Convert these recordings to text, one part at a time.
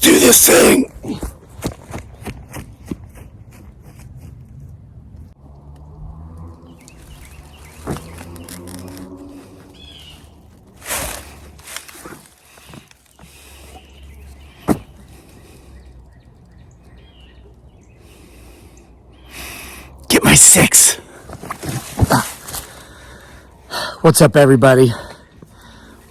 do this thing. Get my 6. What's up, everybody?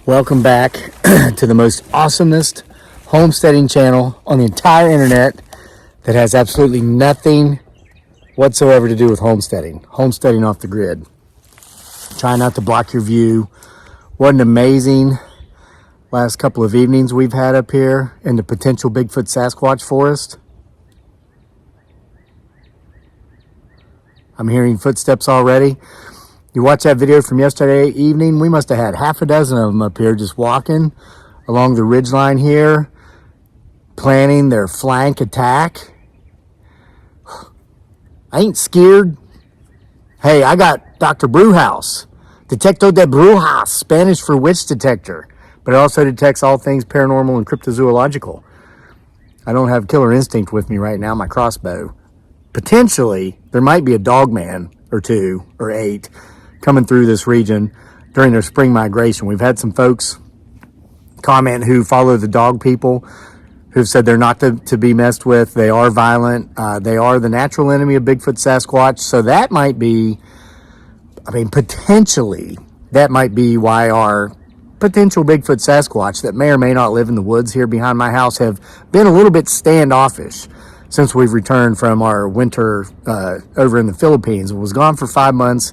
Welcome back to the most awesomest homesteading channel on the entire internet that has absolutely nothing whatsoever to do with homesteading. Homesteading off the grid. Try not to block your view. What an amazing last couple of evenings we've had up here in the potential Bigfoot Sasquatch forest. I'm hearing footsteps already. You watch that video from yesterday evening, we must have had half a dozen of them up here just walking along the ridgeline here, planning their flank attack. I ain't scared. Hey, I got Dr. Brewhouse, Detecto de Brujas, Spanish for witch detector, but it also detects all things paranormal and cryptozoological. I don't have Killer Instinct with me right now, my crossbow. Potentially, there might be a dog man or 2 or 8 coming through this region during their spring migration. We've had some folks comment who follow the dog people who've said they're not to be messed with. They are violent. They are the natural enemy of Bigfoot Sasquatch. So that might be, potentially, that might be why our potential Bigfoot Sasquatch that may or may not live in the woods here behind my house have been a little bit standoffish since we've returned from our winter over in the Philippines. It was gone for 5 months.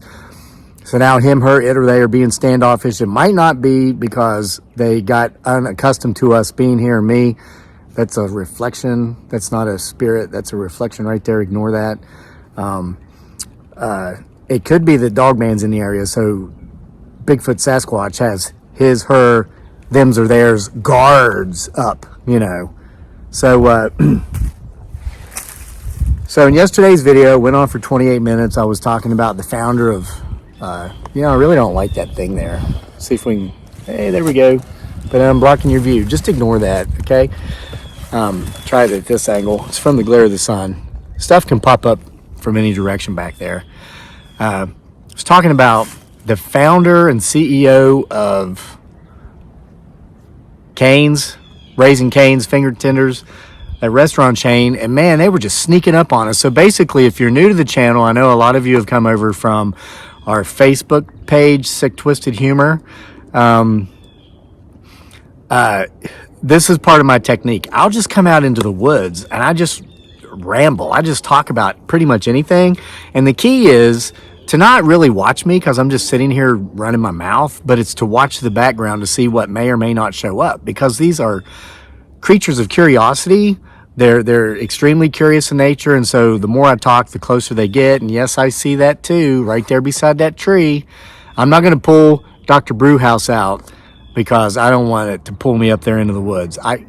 So now him, her, it, or they are being standoffish. It might not be because they got unaccustomed to us being here and me. That's a reflection. That's not a spirit. That's a reflection right there. Ignore that. It could be that Dogman's in the area. So Bigfoot Sasquatch has his, her, thems or theirs guards up, you know. So, so in yesterday's video, went on for 28 minutes. I was talking about the founder of, I really don't like that thing there. See if we can, hey, there we go. But I'm blocking your view. Just ignore that, okay? Try it at this angle. It's from the glare of the sun. Stuff can pop up from any direction back there. I was talking about the founder and CEO of Cane's, Raising Cane's Finger Tenders, a restaurant chain, and man, they were just sneaking up on us. So basically, if you're new to the channel, I know a lot of you have come over from our Facebook page, Sick Twisted Humor. This is part of my technique. I'll just come out into the woods and I just ramble. I just talk about pretty much anything. And the key is to not really watch me because I'm just sitting here running my mouth, but it's to watch the background to see what may or may not show up, because these are creatures of curiosity. They're extremely curious in nature, and so the more I talk, the closer they get. And yes, I see that too, right there beside that tree. I'm not going to pull Dr. Brewhouse out because I don't want it to pull me up there into the woods. I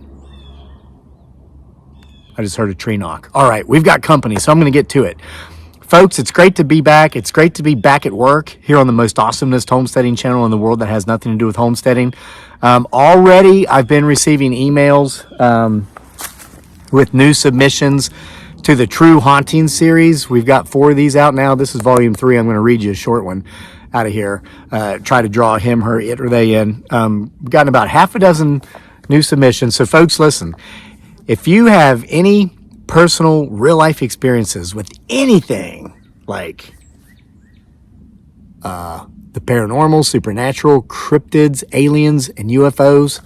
just heard a tree knock. All right, we've got company, so I'm going to get to it. Folks, it's great to be back. It's great to be back at work here on the most awesomest homesteading channel in the world that has nothing to do with homesteading. Already, I've been receiving emails with new submissions to the True Haunting series. We've got 4 of these out now. This is volume 3. I'm going to read you a short one out of here. Try to draw him, her, it, or they in. We've gotten about half a dozen new submissions. So folks, listen, if you have any personal real life experiences with anything like the paranormal, supernatural, cryptids, aliens, and UFOs,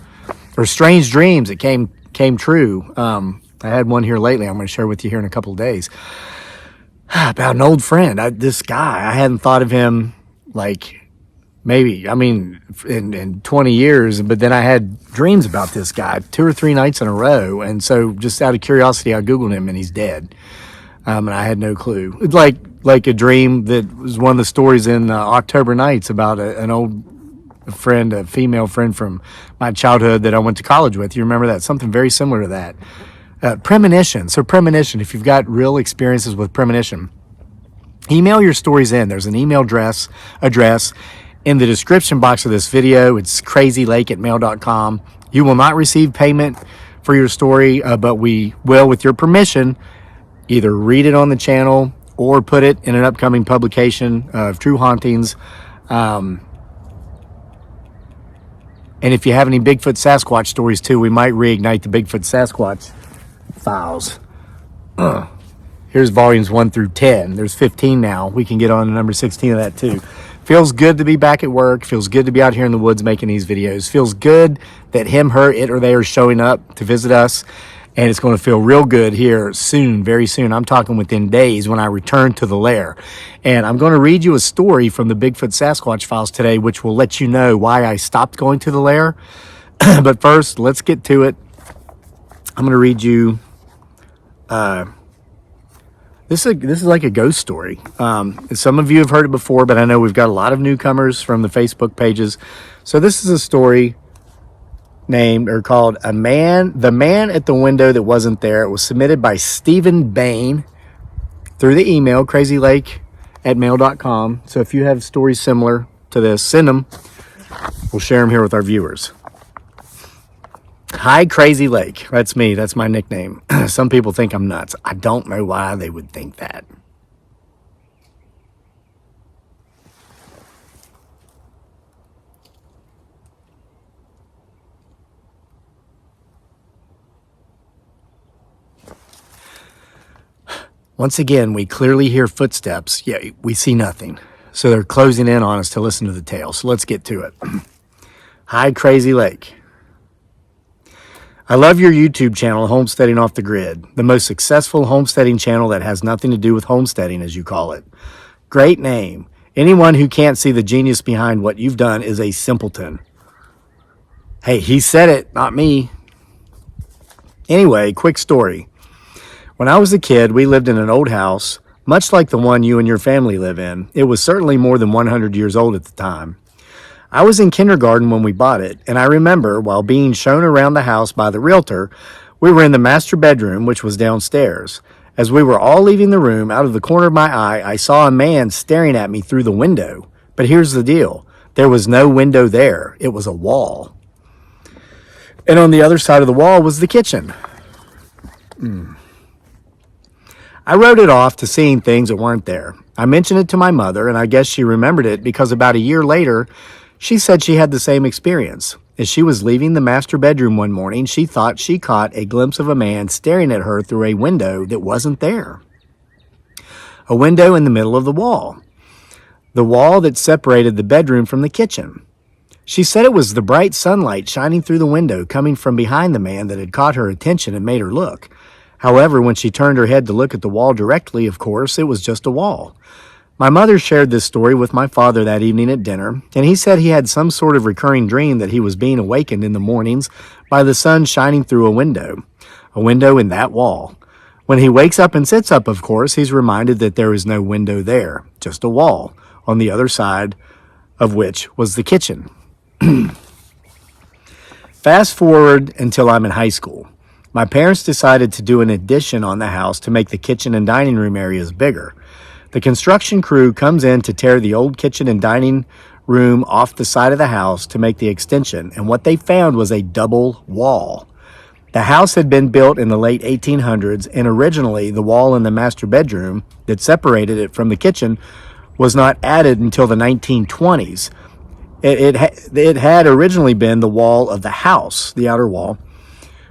or strange dreams that came true. I had one here lately I'm going to share with you here in a couple of days about an old friend. This guy, I hadn't thought of him like maybe, in 20 years, but then I had dreams about this guy 2 or 3 nights in a row. And so just out of curiosity, I Googled him and he's dead. And I had no clue. It's like a dream that was one of the stories in October Nights about an old friend, a female friend from my childhood that I went to college with. You remember that? Something very similar to that. Premonition. So premonition, if you've got real experiences with premonition, email your stories in. There's an email address in the description box of this video. It's crazylake@mail.com. You will not receive payment for your story, but we will, with your permission, either read it on the channel or put it in an upcoming publication of True Hauntings. And if you have any Bigfoot Sasquatch stories too, we might reignite the Bigfoot Sasquatch files. Here's volumes 1 through 10. There's 15 now. We can get on to number 16 of that too. Feels good to be back at work. Feels good to be out here in the woods making these videos. Feels good that him, her, it, or they are showing up to visit us. And it's going to feel real good here soon, very soon. I'm talking within days when I return to the lair. And I'm going to read you a story from the Bigfoot Sasquatch files today, which will let you know why I stopped going to the lair. But first, let's get to it. I'm going to read you... This is like a ghost story. Some of you have heard it before, but I know we've got a lot of newcomers from the Facebook pages. So this is a story called The Man at the Window That Wasn't There. It was submitted by Stephen Bain through the email, crazylake@mail.com. So if you have stories similar to this, send them. We'll share them here with our viewers. Hi, Crazy Lake. That's me. That's my nickname. Some people think I'm nuts. I don't know why they would think that. Once again, we clearly hear footsteps, yet we see nothing. So they're closing in on us to listen to the tale. So let's get to it. Hi, Crazy Lake. I love your YouTube channel, Homesteading Off the Grid, the most successful homesteading channel that has nothing to do with homesteading, as you call it. Great name. Anyone who can't see the genius behind what you've done is a simpleton. Hey, he said it, not me. Anyway, quick story. When I was a kid, we lived in an old house, much like the one you and your family live in. It was certainly more than 100 years old at the time. I was in kindergarten when we bought it, and I remember while being shown around the house by the realtor, we were in the master bedroom, which was downstairs. As we were all leaving the room, out of the corner of my eye, I saw a man staring at me through the window. But here's the deal. There was no window there. It was a wall. And on the other side of the wall was the kitchen. I wrote it off to seeing things that weren't there. I mentioned it to my mother, and I guess she remembered it because about a year later, she said she had the same experience. As she was leaving the master bedroom one morning, she thought she caught a glimpse of a man staring at her through a window that wasn't there. A window in the middle of the wall. The wall that separated the bedroom from the kitchen. She said it was the bright sunlight shining through the window coming from behind the man that had caught her attention and made her look. However, when she turned her head to look at the wall directly, of course, it was just a wall. My mother shared this story with my father that evening at dinner, and he said he had some sort of recurring dream that he was being awakened in the mornings by the sun shining through a window in that wall. When he wakes up and sits up, of course, he's reminded that there is no window there, just a wall, on the other side of which was the kitchen. Fast forward until I'm in high school. My parents decided to do an addition on the house to make the kitchen and dining room areas bigger. The construction crew comes in to tear the old kitchen and dining room off the side of the house to make the extension, and what they found was a double wall. The house had been built in the late 1800s, and originally the wall in the master bedroom that separated it from the kitchen was not added until the 1920s. It had originally been the wall of the house, the outer wall.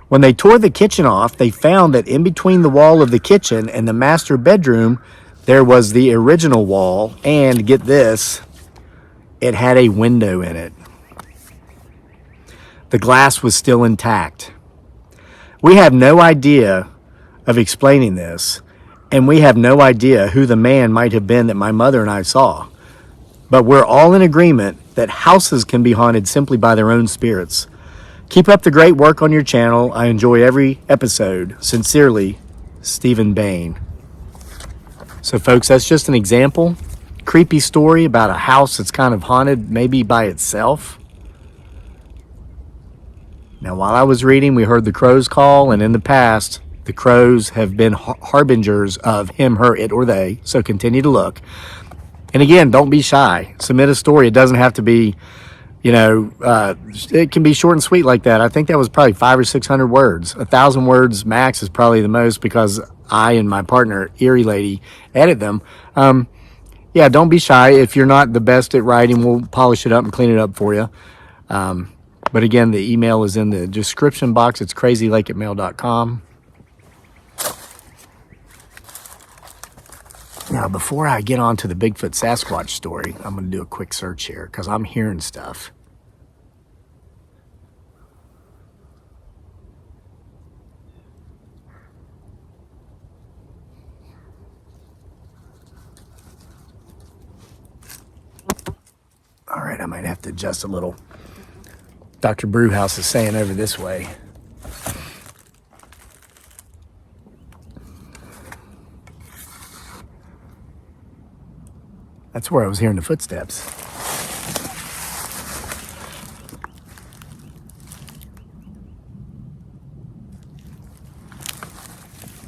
When they tore the kitchen off, they found that in between the wall of the kitchen and the master bedroom, there was the original wall, and get this, it had a window in it. The glass was still intact. We have no idea of explaining this, and we have no idea who the man might have been that my mother and I saw. But we're all in agreement that houses can be haunted simply by their own spirits. Keep up the great work on your channel. I enjoy every episode. Sincerely, Stephen Bain. So folks, that's just an example. Creepy story about a house that's kind of haunted maybe by itself. Now, while I was reading, we heard the crows call, and in the past, the crows have been harbingers of him, her, it, or they. So continue to look. And again, don't be shy. Submit a story. It doesn't have to be, It can be short and sweet like that. I think that was probably 500 or 600 words. 1,000 words max is probably the most, because I and my partner, Erie Lady, edit them. Yeah, don't be shy. If you're not the best at writing, we'll polish it up and clean it up for you. But again, the email is in the description box. It's crazylake@mail.com. Now, before I get on to the Bigfoot Sasquatch story, I'm going to do a quick search here because I'm hearing stuff. All right, I might have to adjust a little. Dr. Brewhouse is saying over this way. That's where I was hearing the footsteps.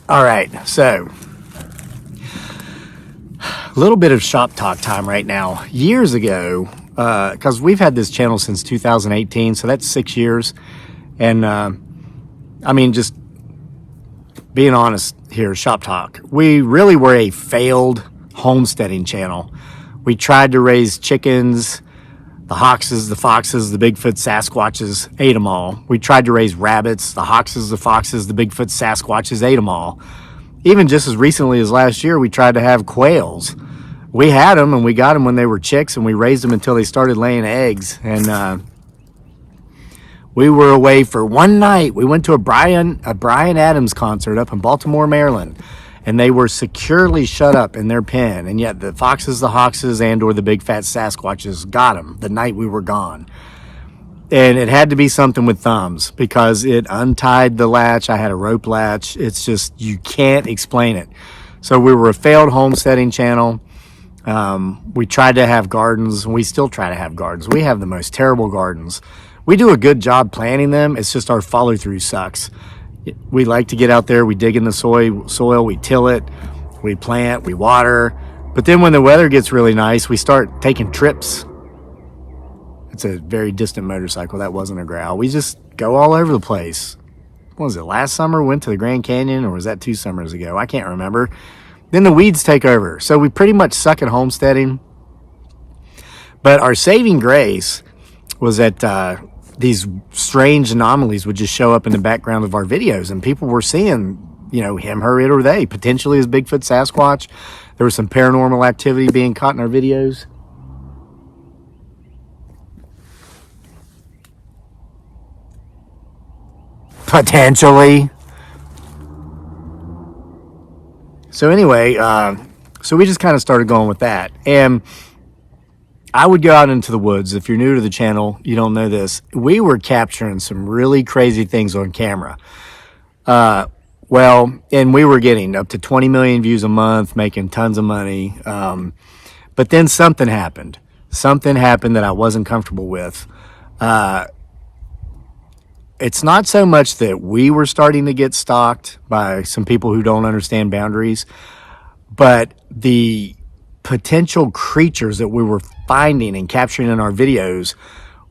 All right, so a little bit of shop talk time right now. Years ago, because we've had this channel since 2018, so that's 6 years. And just being honest here, shop talk. We really were a failed homesteading channel. We tried to raise chickens, the hoxes, the foxes, the Bigfoot Sasquatches, ate them all. We tried to raise rabbits, the hoxes, the foxes, the Bigfoot Sasquatches, ate them all. Even just as recently as last year, we tried to have quails. We had them, and we got them when they were chicks, and we raised them until they started laying eggs. And we were away for one night. We went to a Bryan Adams concert up in Baltimore, Maryland, and they were securely shut up in their pen. And yet the foxes, the hoxes, and or the big fat Sasquatches got them the night we were gone. And it had to be something with thumbs, because it untied the latch. I had a rope latch. It's just, you can't explain it. So we were a failed homesteading channel. We tried to have gardens, and we still try to have gardens. We have the most terrible gardens. We do a good job planting them. It's just our follow through sucks. We like to get out there. We dig in the soil, we till it, we plant, we water. But then when the weather gets really nice, we start taking trips. It's a very distant motorcycle. That wasn't a growl. We just go all over the place. What was it, last summer? Went to the Grand Canyon, or was that 2 summers ago? I can't remember. Then the weeds take over. So we pretty much suck at homesteading. But our saving grace was that these strange anomalies would just show up in the background of our videos, and people were seeing, him, her, it, or they, potentially as Bigfoot Sasquatch. There was some paranormal activity being caught in our videos. Potentially. So anyway, so we just kind of started going with that. And I would go out into the woods. If you're new to the channel, you don't know this. We were capturing some really crazy things on camera. And we were getting up to 20 million views a month, making tons of money. But then something happened. Something happened that I wasn't comfortable with. It's not so much that we were starting to get stalked by some people who don't understand boundaries, but the potential creatures that we were finding and capturing in our videos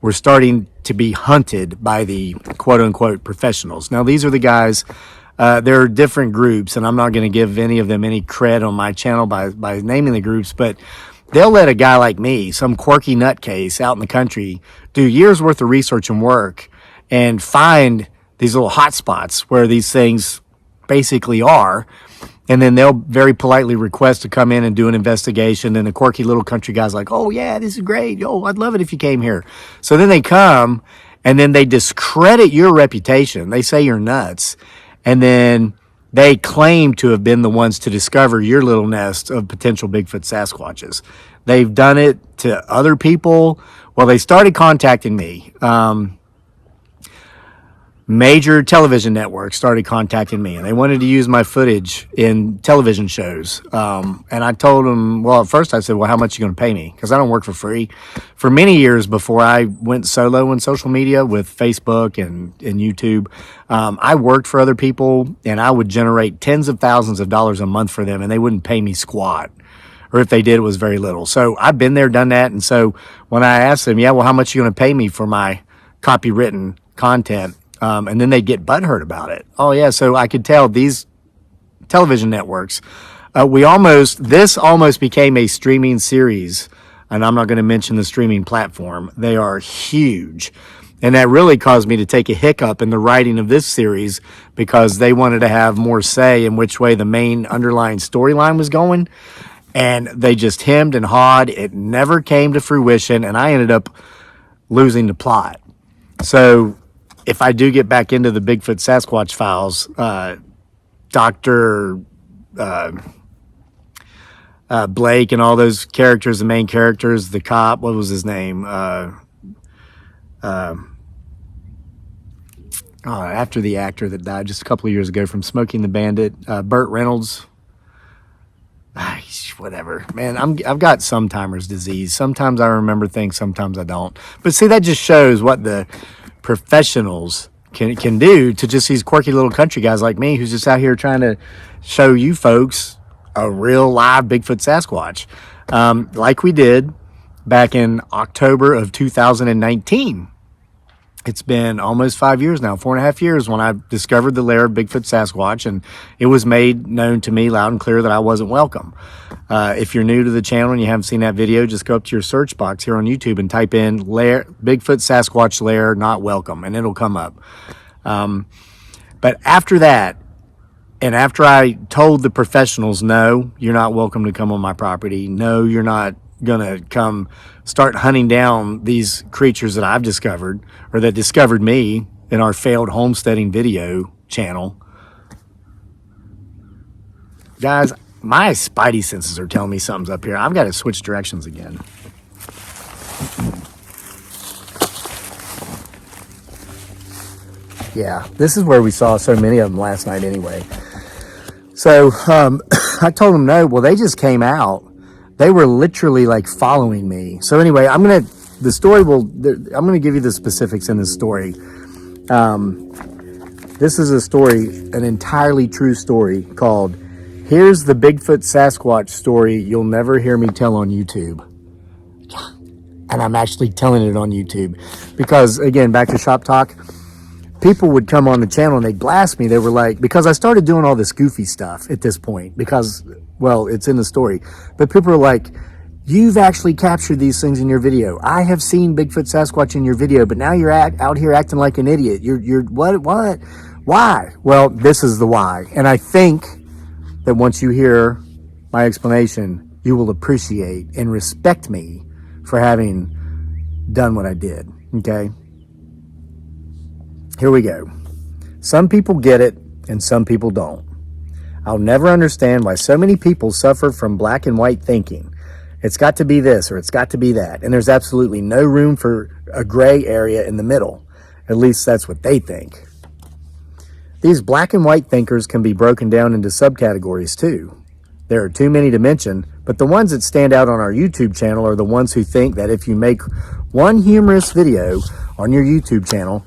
were starting to be hunted by the quote-unquote professionals. Now, these are the guys, there are different groups, and I'm not going to give any of them any cred on my channel by naming the groups, but they'll let a guy like me, some quirky nutcase out in the country, do years worth of research and work and find these little hot spots where these things basically are. And then they'll very politely request to come in and do an investigation. And the quirky little country guy's like, oh, yeah, this is great. Yo, I'd love it if you came here. So then they come, and then they discredit your reputation. They say you're nuts. And then they claim to have been the ones to discover your little nest of potential Bigfoot Sasquatches. They've done it to other people. Well, they started contacting me. Major television networks started contacting me, and they wanted to use my footage in television shows. And I told them, well, at first I said, well, how much are you going to pay me? Because I don't work for free. For many years before I went solo in social media with Facebook and YouTube, I worked for other people, and I would generate tens of thousands of dollars a month for them, and they wouldn't pay me squat. or if they did, it was very little. So I've been there, done that. And so when I asked them, yeah, well, how much are you going to pay me for my copywritten content? And then they get butthurt about it. Oh yeah. So I could tell these television networks, this almost became a streaming series, and I'm not going to mention the streaming platform. They are huge. And that really caused me to take a hiccup in the writing of this series because they wanted to have more say in which way the main underlying storyline was going. And they just hemmed and hawed. It never came to fruition, and I ended up losing the plot. So if I do get back into the Bigfoot Sasquatch files, Dr. Blake and all those characters, the main characters, the cop, what was his name? After the actor that died just a couple of years ago from Smoking the Bandit, Burt Reynolds. Whatever, man. I've got sometimer's disease. Sometimes I remember things, sometimes I don't. But see, that just shows what the professionals can do to just these quirky little country guys like me who's just out here trying to show you folks a real live Bigfoot Sasquatch, like we did back in October of 2019. It's been almost 5 years now, 4.5 years, when I discovered the lair of Bigfoot Sasquatch, and it was made known to me loud and clear that I wasn't welcome. If you're new to the channel and you haven't seen that video, just go up to your search box here on YouTube and type in lair, Bigfoot Sasquatch lair not welcome, and it'll come up. But after that, and after I told the professionals, no, you're not welcome to come on my property. No, you're not going to come start hunting down these creatures that I've discovered or that discovered me in our failed homesteading video channel. Guys, my spidey senses are telling me something's up here. I've got to switch directions again. Yeah, this is where we saw so many of them last night anyway. So I told them no. Well, they just came out. They were literally like following me. So anyway, I'm going to give you the specifics in this story. This is a story, an entirely true story called Here's the Bigfoot Sasquatch Story You'll Never Hear Me Tell on YouTube. And I'm actually telling it on YouTube because, again, back to Shop Talk, people would come on the channel and they'd blast me. They were like, because I started doing all this goofy stuff at this point because, well, it's in the story. But people are like, you've actually captured these things in your video. I have seen Bigfoot Sasquatch in your video, but now you're out here acting like an idiot. You're what? Why? Well, this is the why. And I think that once you hear my explanation, you will appreciate and respect me for having done what I did. Okay? Here we go. Some people get it and some people don't. I'll never understand why so many people suffer from black and white thinking. It's got to be this or it's got to be that. And there's absolutely no room for a gray area in the middle. At least that's what they think. These black and white thinkers can be broken down into subcategories too. There are too many to mention, but the ones that stand out on our YouTube channel are the ones who think that if you make one humorous video on your YouTube channel,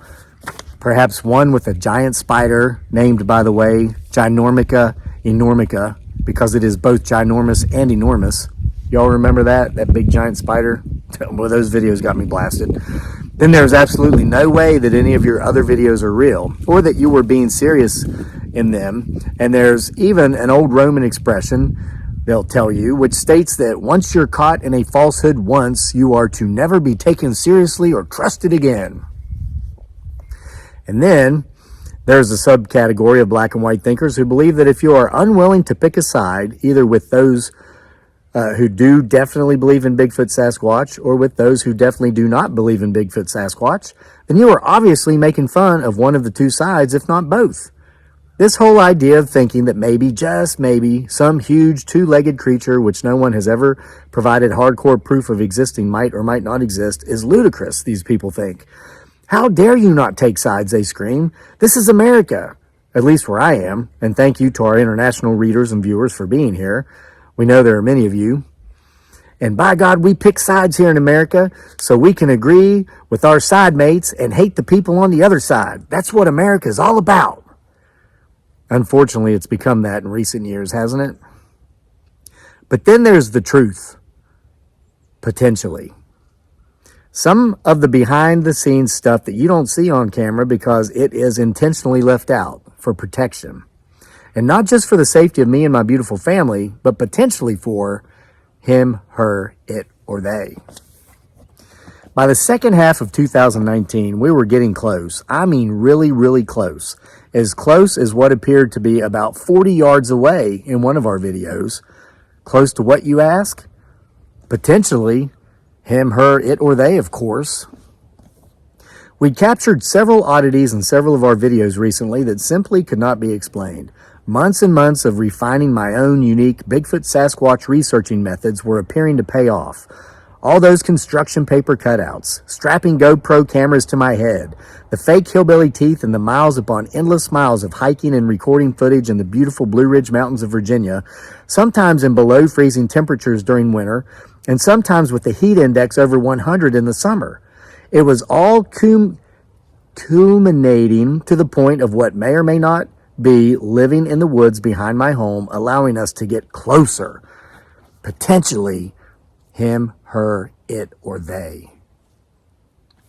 perhaps one with a giant spider named, by the way, Ginormica enormica, because it is both ginormous and enormous. Y'all remember that big giant spider? Well, those videos got me blasted. Then there's absolutely no way that any of your other videos are real or that you were being serious in them. And there's even an old Roman expression, they'll tell you, which states that once you're caught in a falsehood once, you are to never be taken seriously or trusted again. And then there's a subcategory of black and white thinkers who believe that if you are unwilling to pick a side, either with those who do definitely believe in Bigfoot Sasquatch or with those who definitely do not believe in Bigfoot Sasquatch, then you are obviously making fun of one of the two sides, if not both. This whole idea of thinking that maybe, just maybe, some huge two-legged creature which no one has ever provided hardcore proof of existing might or might not exist is ludicrous, these people think. How dare you not take sides, they scream. This is America, at least where I am, and thank you to our international readers and viewers for being here. We know there are many of you. And by God, we pick sides here in America so we can agree with our side mates and hate the people on the other side. That's what America is all about. Unfortunately, it's become that in recent years, hasn't it? But then there's the truth, potentially. Some of the behind-the-scenes stuff that you don't see on camera because it is intentionally left out for protection. And not just for the safety of me and my beautiful family, but potentially for him, her, it, or they. By the second half of 2019, we were getting close. I mean, really, really close. As close as what appeared to be about 40 yards away in one of our videos. Close to what, you ask? Potentially him, her, it, or they, of course. We captured several oddities in several of our videos recently that simply could not be explained. Months and months of refining my own unique Bigfoot Sasquatch researching methods were appearing to pay off. All those construction paper cutouts, strapping GoPro cameras to my head, the fake hillbilly teeth, and the miles upon endless miles of hiking and recording footage in the beautiful Blue Ridge Mountains of Virginia, sometimes in below freezing temperatures during winter, and sometimes with the heat index over 100 in the summer. It was all culminating to the point of what may or may not be living in the woods behind my home, allowing us to get closer, potentially him, her, it, or they.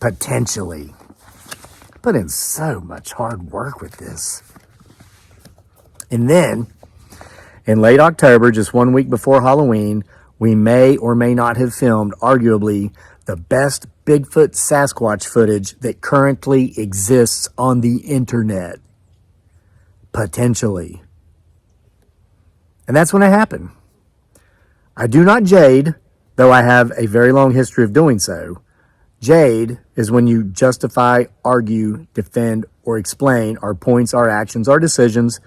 Potentially. Put in so much hard work with this. And then, in late October, just 1 week before Halloween, we may or may not have filmed arguably the best Bigfoot Sasquatch footage that currently exists on the internet. Potentially. And that's when it happened. I do not jade, though I have a very long history of doing so. Jade is when you justify, argue, defend, or explain our points, our actions, our decisions,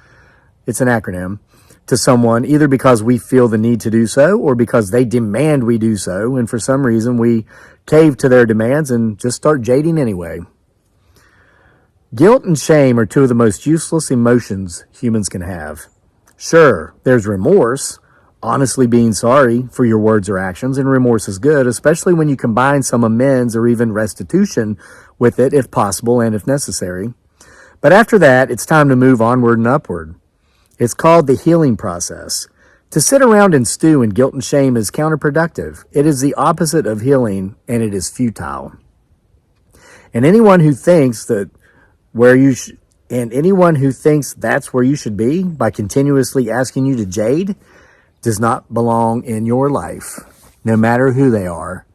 it's an acronym, to someone, either because we feel the need to do so or because they demand we do so, and for some reason we cave to their demands and just start jading anyway. Guilt and shame are two of the most useless emotions humans can have. Sure, there's remorse, honestly being sorry for your words or actions, and remorse is good, especially when you combine some amends or even restitution with it, if possible and if necessary. But after that, it's time to move onward and upward. It's called the healing process. To sit around and stew in guilt and shame is counterproductive. It is the opposite of healing, and it is futile. And anyone who thinks that's where you should be by continuously asking you to jade does not belong in your life, no matter who they are,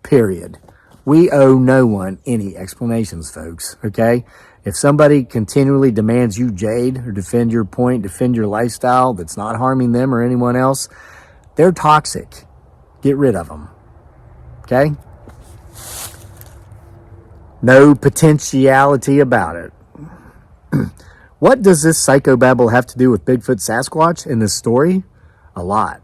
period. We owe no one any explanations, folks, okay? If somebody continually demands you jade or defend your point, defend your lifestyle that's not harming them or anyone else, they're toxic. Get rid of them, okay? No potentiality about it. What does this psychobabble have to do with Bigfoot Sasquatch in this story? A lot.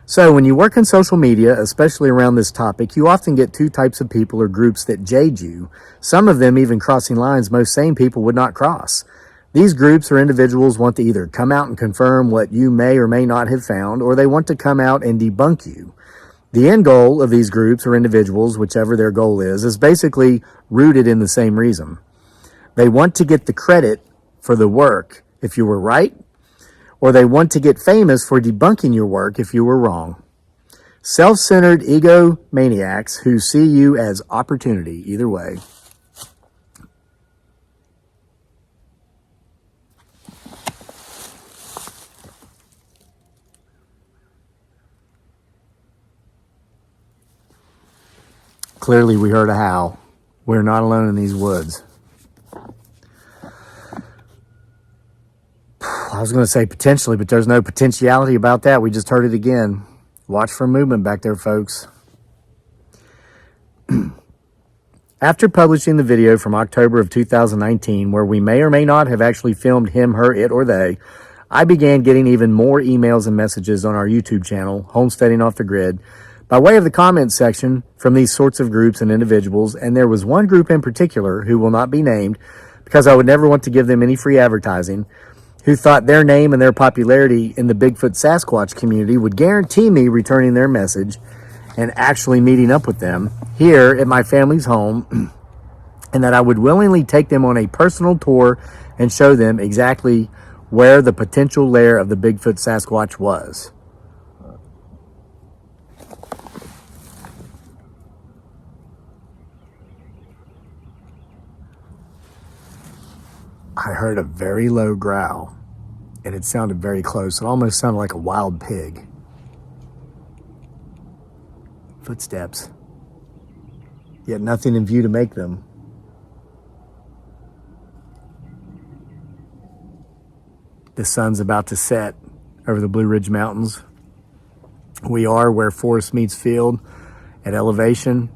So when you work in social media, especially around this topic, you often get two types of people or groups that jade you, some of them even crossing lines most sane people would not cross. These groups or individuals want to either come out and confirm what you may or may not have found, or they want to come out and debunk you. The end goal of these groups or individuals, whichever their goal is basically rooted in the same reason. They want to get the credit for the work if you were right, or they want to get famous for debunking your work if you were wrong. Self-centered egomaniacs who see you as opportunity, either way. Clearly we heard a howl. We're not alone in these woods. I was going to say potentially, but there's no potentiality about that. We just heard it again. Watch for movement back there, folks. After publishing the video from October of 2019, where we may or may not have actually filmed him, her, it, or they, I began getting even more emails and messages on our YouTube channel, Homesteading Off the Grid, by way of the comment section from these sorts of groups and individuals, and there was one group in particular who will not be named because I would never want to give them any free advertising, who thought their name and their popularity in the Bigfoot Sasquatch community would guarantee me returning their message and actually meeting up with them here at my family's home, and that I would willingly take them on a personal tour and show them exactly where the potential lair of the Bigfoot Sasquatch was. I heard a very low growl, and it sounded very close. It almost sounded like a wild pig. Footsteps, yet nothing in view to make them. The sun's about to set over the Blue Ridge Mountains. We are where forest meets field, at elevation,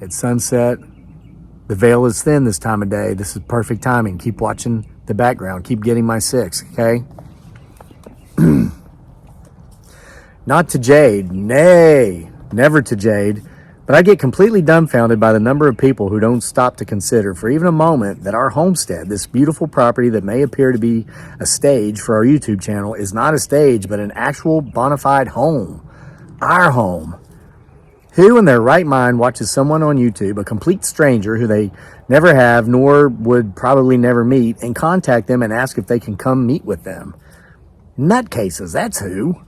at sunset. The veil is thin this time of day. This is perfect timing. Keep watching the background. Keep getting my 6, okay? Not to jade, nay, never to jade, but I get completely dumbfounded by the number of people who don't stop to consider for even a moment that our homestead, this beautiful property that may appear to be a stage for our YouTube channel, is not a stage, but an actual bona fide home. Our home. Who in their right mind watches someone on YouTube, a complete stranger who they never have nor would probably never meet, and contact them and ask if they can come meet with them? Nutcases, that's who.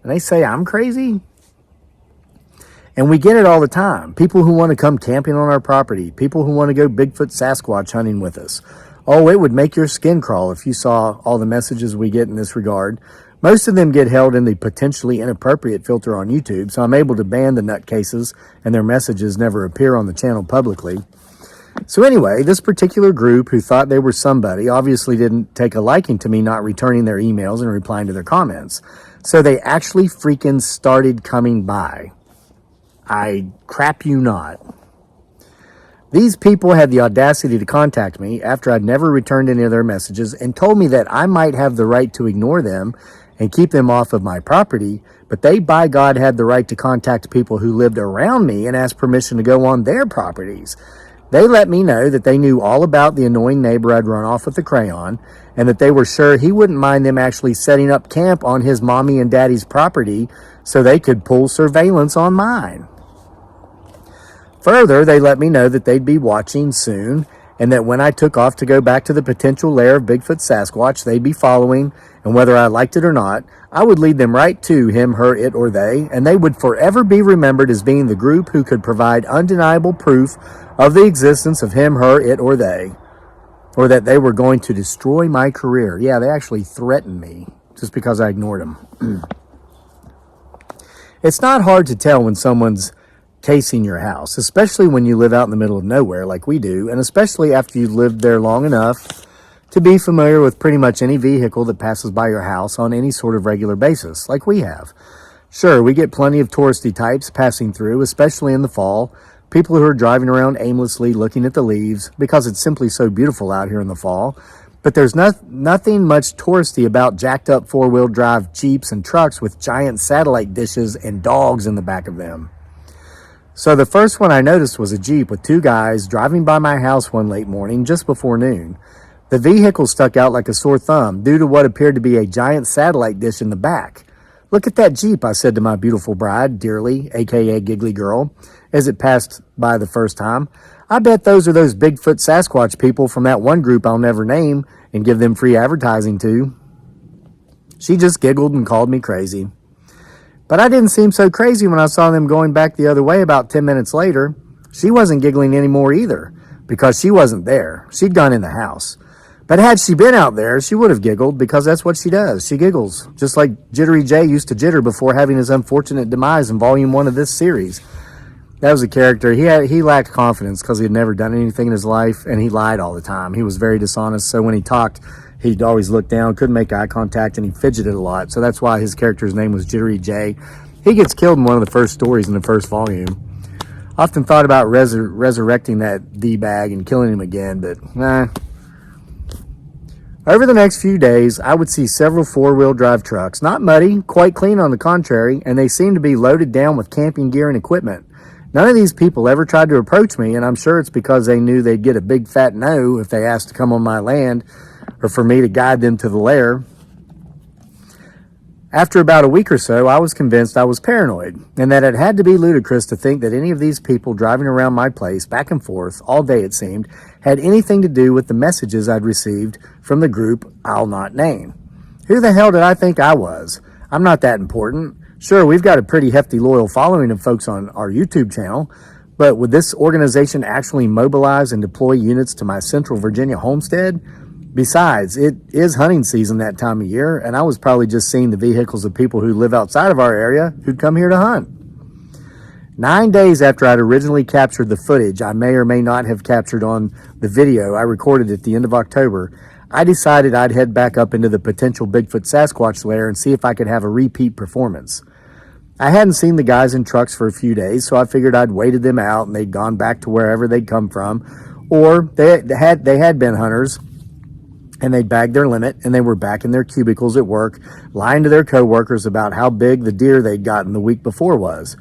And they say I'm crazy? And we get it all the time. People who want to come camping on our property. People who want to go Bigfoot Sasquatch hunting with us. Oh, it would make your skin crawl if you saw all the messages we get in this regard. Most of them get held in the potentially inappropriate filter on YouTube, so I'm able to ban the nutcases and their messages never appear on the channel publicly. So anyway, this particular group who thought they were somebody obviously didn't take a liking to me not returning their emails and replying to their comments. So they actually freaking started coming by. I crap you not. These people had the audacity to contact me after I'd never returned any of their messages and told me that I might have the right to ignore them and keep them off of my property, but they, by God, had the right to contact people who lived around me and ask permission to go on their properties. They let me know that they knew all about the annoying neighbor I'd run off with the crayon, and that they were sure he wouldn't mind them actually setting up camp on his mommy and daddy's property so they could pull surveillance on mine. Further, they let me know that they'd be watching soon, and that when I took off to go back to the potential lair of Bigfoot Sasquatch, they'd be following, and whether I liked it or not, I would lead them right to him, her, it, or they, and they would forever be remembered as being the group who could provide undeniable proof of the existence of him, her, it, or they, or that they were going to destroy my career. Yeah, they actually threatened me just because I ignored them. It's not hard to tell when someone's casing your house, especially when you live out in the middle of nowhere like we do, and especially after you've lived there long enough to be familiar with pretty much any vehicle that passes by your house on any sort of regular basis, like we have. Sure, we get plenty of touristy types passing through, especially in the fall, people who are driving around aimlessly looking at the leaves because it's simply so beautiful out here in the fall. But there's nothing much touristy about jacked up four-wheel drive Jeeps and trucks with giant satellite dishes and dogs in the back of them. So the first one I noticed was a Jeep with 2 guys driving by my house one late morning just before noon. The vehicle stuck out like a sore thumb due to what appeared to be a giant satellite dish in the back. "Look at that Jeep," I said to my beautiful bride, Dearly, aka Giggly Girl, as it passed by the first time. "I bet those are those Bigfoot Sasquatch people from that one group I'll never name and give them free advertising to." She just giggled and called me crazy. But I didn't seem so crazy when I saw them going back the other way about 10 minutes later. She wasn't giggling anymore either, because she wasn't there. She'd gone in the house. But had she been out there, she would have giggled, because that's what she does. She giggles, just like Jittery J used to jitter before having his unfortunate demise in Volume 1 of this series. That was a character. He lacked confidence because he had never done anything in his life, and he lied all the time. He was very dishonest, so when he talked, he'd always look down, couldn't make eye contact, and he fidgeted a lot. So that's why his character's name was Jittery J. He gets killed in one of the first stories in the first volume. Often thought about resurrecting that D-bag and killing him again, but nah. Over the next few days, I would see several four-wheel drive trucks. Not muddy, quite clean on the contrary, and they seemed to be loaded down with camping gear and equipment. None of these people ever tried to approach me, and I'm sure it's because they knew they'd get a big fat no if they asked to come on my land, or for me to guide them to the lair. After about a week or so, I was convinced I was paranoid, and that it had to be ludicrous to think that any of these people driving around my place, back and forth, all day it seemed, had anything to do with the messages I'd received from the group I'll not name. Who the hell did I think I was? I'm not that important. Sure, we've got a pretty hefty loyal following of folks on our YouTube channel, but would this organization actually mobilize and deploy units to my Central Virginia homestead? Besides, it is hunting season that time of year, and I was probably just seeing the vehicles of people who live outside of our area who'd come here to hunt. 9 days after I'd originally captured the footage I may or may not have captured on the video I recorded at the end of October, I decided I'd head back up into the potential Bigfoot Sasquatch lair and see if I could have a repeat performance. I hadn't seen the guys in trucks for a few days, so I figured I'd waited them out and they'd gone back to wherever they'd come from, or they had been hunters and they'd bagged their limit and they were back in their cubicles at work, lying to their coworkers about how big the deer they'd gotten the week before was.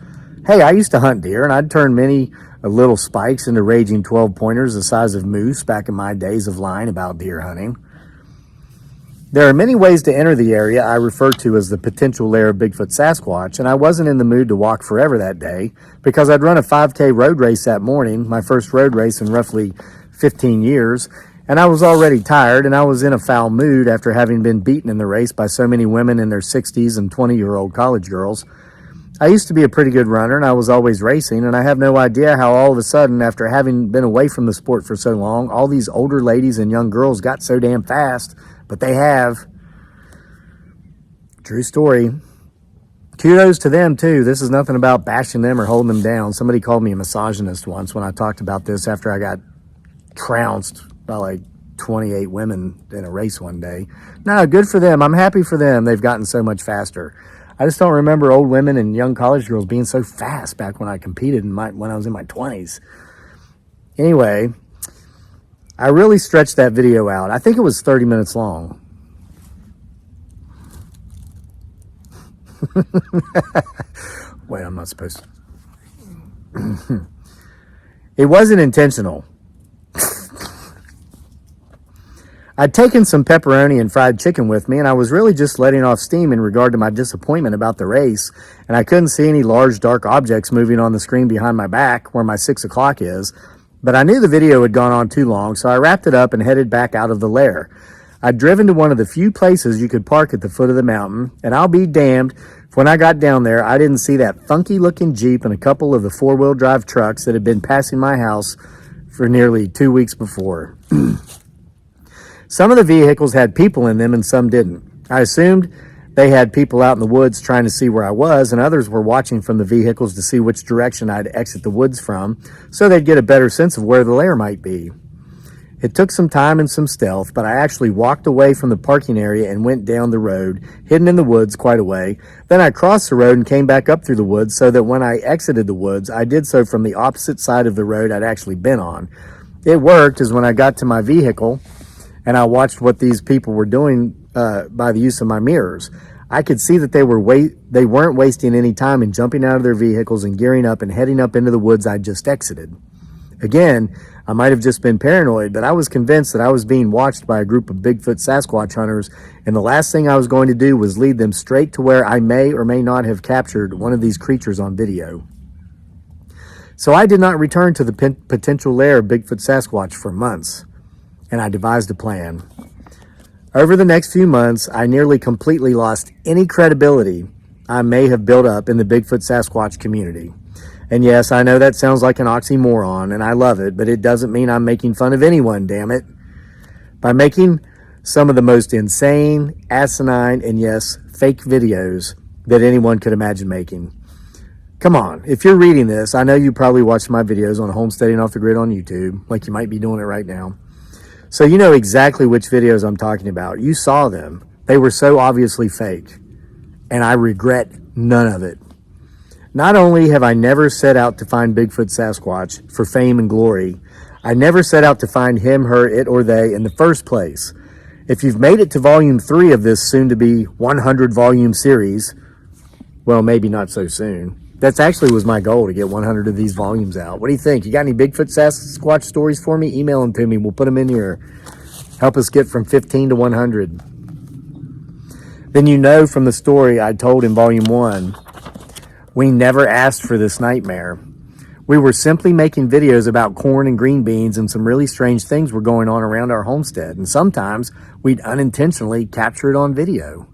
Hey, I used to hunt deer, and I'd turned many little spikes into raging 12-pointers the size of moose back in my days of lying about deer hunting. There are many ways to enter the area I refer to as the potential lair of Bigfoot Sasquatch, and I wasn't in the mood to walk forever that day because I'd run a 5K road race that morning, my first road race in roughly 15 years, and I was already tired, and I was in a foul mood after having been beaten in the race by so many women in their 60s and 20-year-old college girls. I used to be a pretty good runner, and I was always racing, and I have no idea how all of a sudden, after having been away from the sport for so long, all these older ladies and young girls got so damn fast, but they have. True story. Kudos to them, too. This is nothing about bashing them or holding them down. Somebody called me a misogynist once when I talked about this after I got trounced by like 28 women in a race one day. No, good for them. I'm happy for them. They've gotten so much faster. I just don't remember old women and young college girls being so fast back when I competed when I was in my 20s. Anyway, I really stretched that video out. I think it was 30 minutes long. Wait, I'm not supposed to. It wasn't intentional. I'd taken some pepperoni and fried chicken with me, and I was really just letting off steam in regard to my disappointment about the race, and I couldn't see any large dark objects moving on the screen behind my back where my 6 o'clock is, but I knew the video had gone on too long, so I wrapped it up and headed back out of the lair. I'd driven to one of the few places you could park at the foot of the mountain, and I'll be damned if when I got down there I didn't see that funky-looking Jeep and a couple of the four-wheel drive trucks that had been passing my house for nearly 2 weeks before. Some of the vehicles had people in them and some didn't. I assumed they had people out in the woods trying to see where I was, and others were watching from the vehicles to see which direction I'd exit the woods from so they'd get a better sense of where the lair might be. It took some time and some stealth, but I actually walked away from the parking area and went down the road, hidden in the woods quite a way. Then I crossed the road and came back up through the woods so that when I exited the woods, I did so from the opposite side of the road I'd actually been on. It worked, as when I got to my vehicle and I watched what these people were doing by the use of my mirrors, I could see that they weren't wasting any time in jumping out of their vehicles and gearing up and heading up into the woods I'd just exited. Again, I might have just been paranoid, but I was convinced that I was being watched by a group of Bigfoot Sasquatch hunters, and the last thing I was going to do was lead them straight to where I may or may not have captured one of these creatures on video. So I did not return to the potential lair of Bigfoot Sasquatch for months, and I devised a plan. Over the next few months, I nearly completely lost any credibility I may have built up in the Bigfoot Sasquatch community. And yes, I know that sounds like an oxymoron, and I love it, but it doesn't mean I'm making fun of anyone, damn it. By making some of the most insane, asinine, and yes, fake videos that anyone could imagine making. Come on, if you're reading this, I know you probably watched my videos on Homesteading Off the Grid on YouTube, like you might be doing it right now. So you know exactly which videos I'm talking about. You saw them. They were so obviously fake, and I regret none of it. Not only have I never set out to find Bigfoot Sasquatch for fame and glory, I never set out to find him, her, it, or they in the first place. If you've made it to volume 3 of this soon-to-be 100-volume series, well, maybe not so soon. That's actually was my goal, to get 100 of these volumes out. What do you think? You got any Bigfoot Sasquatch stories for me? Email them to me. We'll put them in here. Help us get from 15 to 100. Then you know from the story I told in volume 1, we never asked for this nightmare. We were simply making videos about corn and green beans, and some really strange things were going on around our homestead. And sometimes we'd unintentionally capture it on video.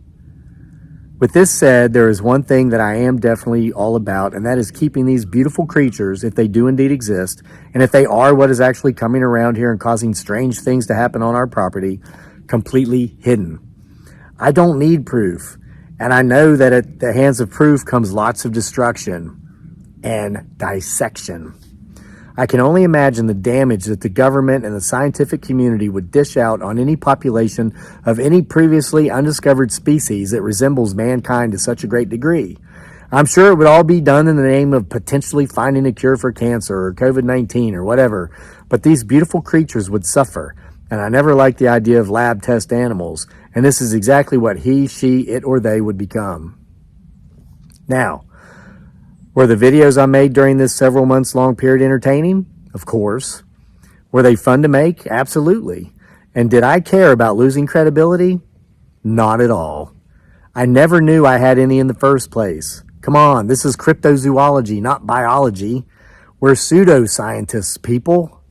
With this said, there is one thing that I am definitely all about, and that is keeping these beautiful creatures, if they do indeed exist, and if they are what is actually coming around here and causing strange things to happen on our property, completely hidden. I don't need proof, and I know that at the hands of proof comes lots of destruction and dissection. I can only imagine the damage that the government and the scientific community would dish out on any population of any previously undiscovered species that resembles mankind to such a great degree. I'm sure it would all be done in the name of potentially finding a cure for cancer or COVID-19 or whatever, but these beautiful creatures would suffer, and I never liked the idea of lab test animals, and this is exactly what he, she, it, or they would become. Now, were the videos I made during this several months long period entertaining? Of course. Were they fun to make? Absolutely. And did I care about losing credibility? Not at all. I never knew I had any in the first place. Come on, this is cryptozoology, not biology. We're pseudoscientists, people.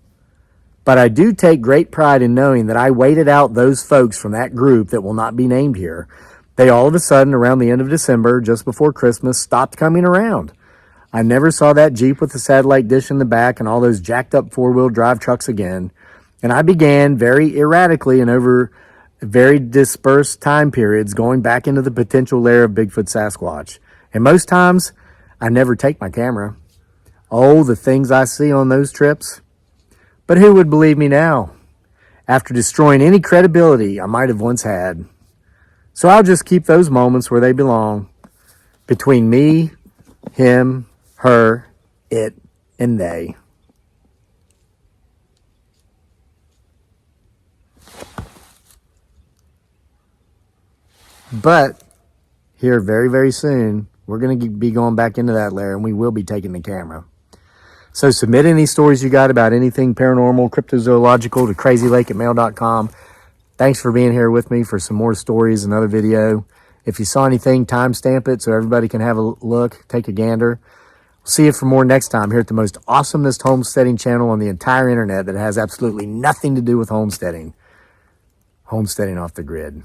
But I do take great pride in knowing that I waited out those folks from that group that will not be named here. They all of a sudden, around the end of December, just before Christmas, stopped coming around. I never saw that Jeep with the satellite dish in the back and all those jacked up four-wheel drive trucks again. And I began very erratically and over very dispersed time periods going back into the potential lair of Bigfoot Sasquatch. And most times, I never take my camera. Oh, the things I see on those trips. But who would believe me now, after destroying any credibility I might have once had? So I'll just keep those moments where they belong, between me, him, her, it, and they. But here very, very soon, we're going to be going back into that lair, and we will be taking the camera. So submit any stories you got about anything paranormal, cryptozoological to crazylake@mail.com. Thanks for being here with me for some more stories, another video. If you saw anything, timestamp it so everybody can have a look, take a gander. See you for more next time here at the most awesomest homesteading channel on the entire internet that has absolutely nothing to do with homesteading. Homesteading off the grid.